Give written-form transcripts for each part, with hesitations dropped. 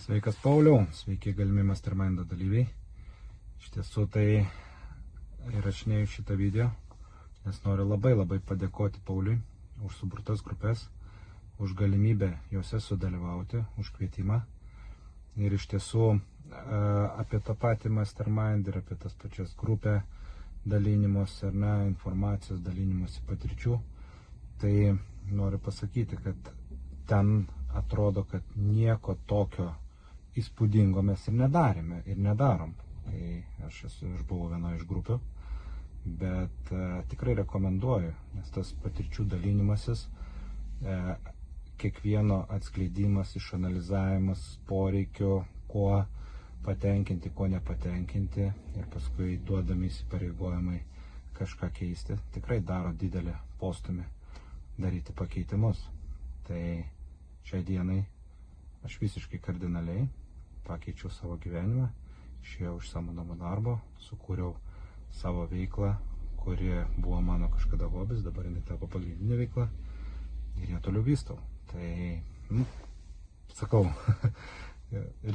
Sveikas Pauliau, sveiki galimi Mastermind dalyviai. Iš tiesų tai įrašinėju šitą video, nes noriu labai padėkoti Pauliui už suburtas grupės, už galimybę juose sudalyvauti, už kvietimą. Ir iš tiesų apie tą patį Mastermind ir apie tas pačias grupę dalinimus, ar ne, informacijos dalinimus patirčių, tai noriu pasakyti, kad ten atrodo, kad nieko tokio įspūdingo mes ir nedarėme ir nedarom. Tai aš buvau viena iš grupių, bet tikrai rekomenduoju, nes tas patirčių dalinimasis, kiekvieno atskleidimas, išanalizavimas poreikio, kuo patenkinti, kuo nepatenkinti ir paskui duodami įsipareigojimai kažką keisti, tikrai daro didelį postūmį daryti pakeitimus. Tai šiai dienai aš visiškai kardinaliai pakeičiau savo gyvenimą, išėjau iš savo namų darbo, sukūriau savo veiklą, kuri buvo mano kažkada hobis, dabar jinai tapo pagrindinė veikla ir ją toliau vystau. Tai, sakau,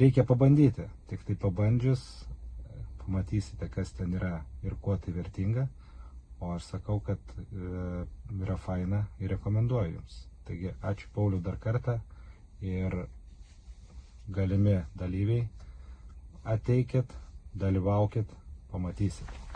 reikia pabandyti, tik tai pabandžius pamatysite, kas ten yra ir kuo tai vertinga, o aš sakau, kad yra faina ir rekomenduoju jums. Taigi, ačiū Pauliu dar kartą ir galimi dalyviai, ateikit, dalyvaukit, pamatysit.